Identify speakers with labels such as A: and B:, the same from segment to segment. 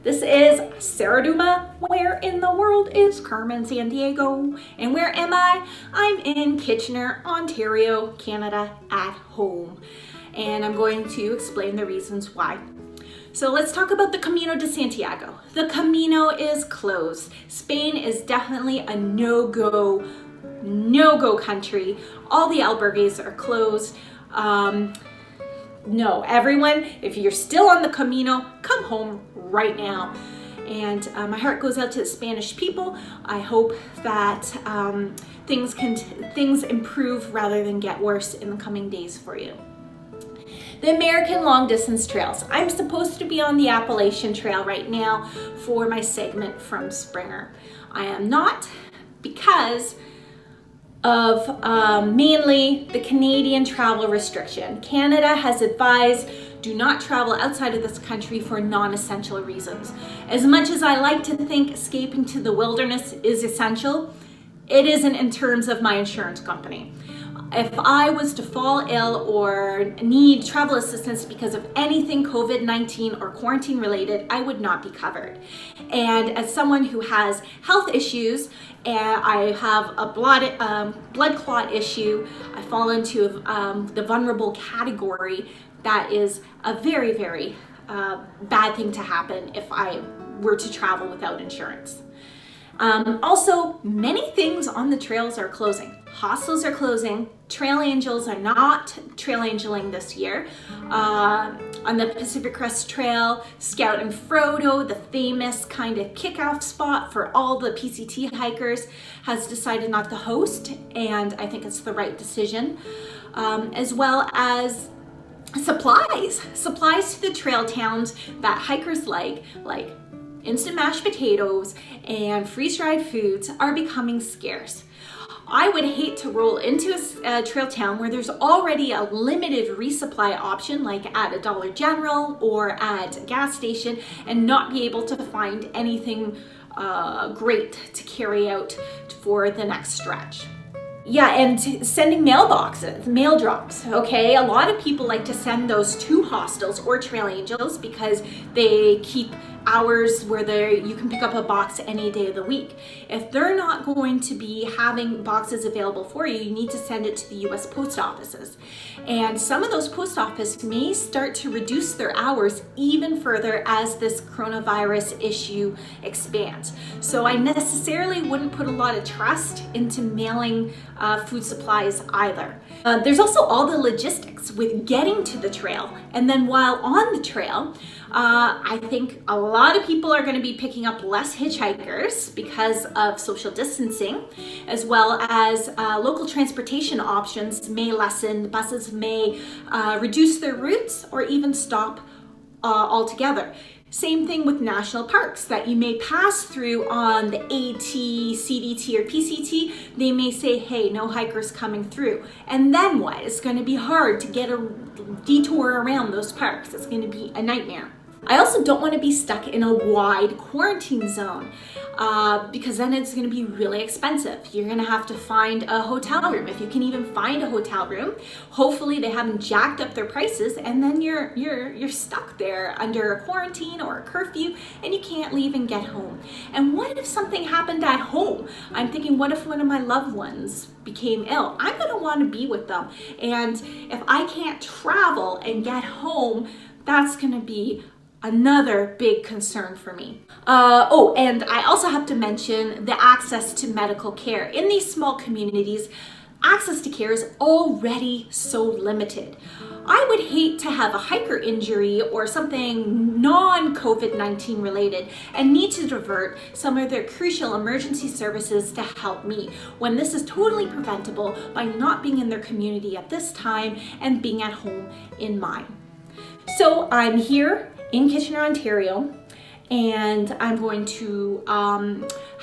A: This is Sara Dhooma. Where in the world is Carmen Sandiego? And where am I? I'm in Kitchener, Ontario, Canada at home. And I'm going to explain the reasons why. So let's talk about the Camino de Santiago. The Camino is closed. Spain is definitely a no-go country. All the albergues are closed. No, everyone, if you're still on the Camino, come home right now. And my heart goes out to the Spanish people. I hope that things improve rather than get worse in the coming days for you. The American long distance trails. I'm supposed to be on the Appalachian Trail right now for my segment from Springer. I am not because of mainly the Canadian travel restriction. Canada has advised do not travel outside of this country for non-essential reasons. As much as I like to think escaping to the wilderness is essential, it isn't in terms of my insurance company. If I was to fall ill or need travel assistance because of anything COVID-19 or quarantine related, I would not be covered. And as someone who has health issues, and I have a blood clot issue, I fall into the vulnerable category. That is a very, very bad thing to happen if I were to travel without insurance. Also, many things on the trails are closing. Hostels are closing. Trail angels are not trail angeling this year. On the Pacific Crest Trail, Scout and Frodo, the famous kind of kickoff spot for all the PCT hikers, has decided not to host, and I think it's the right decision. As well as supplies to the trail towns that hikers like instant mashed potatoes and freeze-dried foods are becoming scarce. I would hate to roll into a trail town where there's already a limited resupply option, like at a Dollar General or at a gas station, and not be able to find anything great to carry out for the next stretch. Yeah, and sending mail drops, okay? A lot of people like to send those to hostels or trail angels because they keep hours where you can pick up a box any day of the week. If they're not going to be having boxes available for you, you need to send it to the US post offices. And some of those post offices may start to reduce their hours even further as this coronavirus issue expands. So I necessarily wouldn't put a lot of trust into mailing food supplies either. There's also all the logistics with getting to the trail. And then while on the trail, I think a lot of people are going to be picking up less hitchhikers because of social distancing, as well as local transportation options may lessen. Buses may reduce their routes or even stop altogether. Same thing with national parks that you may pass through on the AT, CDT, or PCT. They may say, hey, no hikers coming through. And then what? It's going to be hard to get a detour around those parks. It's going to be a nightmare. I also don't want to be stuck in a wide quarantine zone because then it's going to be really expensive. You're going to have to find a hotel room, if you can even find a hotel room. Hopefully they haven't jacked up their prices, and then you're stuck there under a quarantine or a curfew, and you can't leave and get home. And what if something happened at home? I'm thinking, what if one of my loved ones became ill? I'm going to want to be with them, and if I can't travel and get home, that's going to be another big concern for me. And I also have to mention the access to medical care. In these small communities, access to care is already so limited. I would hate to have a hiker injury or something non-COVID-19 related and need to divert some of their crucial emergency services to help me, when this is totally preventable by not being in their community at this time and being at home in mine. So I'm here in Kitchener, Ontario, and I'm going to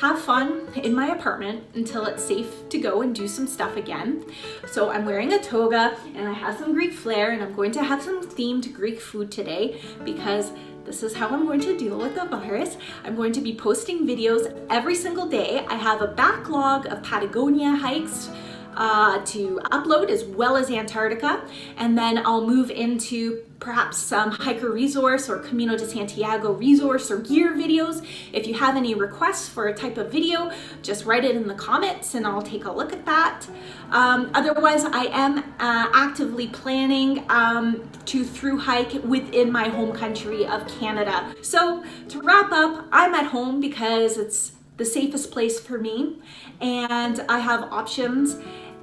A: have fun in my apartment until it's safe to go and do some stuff again. So I'm wearing a toga and I have some Greek flair, and I'm going to have some themed Greek food today because this is how I'm going to deal with the virus. I'm going to be posting videos every single day. I have a backlog of Patagonia hikes to upload, as well as Antarctica. And then I'll move into perhaps some hiker resource or Camino de Santiago resource or gear videos. If you have any requests for a type of video, just write it in the comments and I'll take a look at that. Otherwise, I am actively planning to through hike within my home country of Canada. So to wrap up, I'm at home because it's the safest place for me and I have options.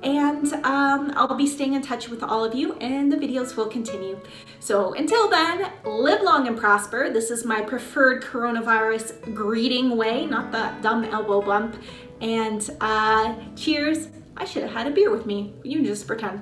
A: And I'll be staying in touch with all of you and the videos will continue. So until then, live long and prosper. This is my preferred coronavirus greeting way, not the dumb elbow bump. And cheers. I should have had a beer with me. You can just pretend.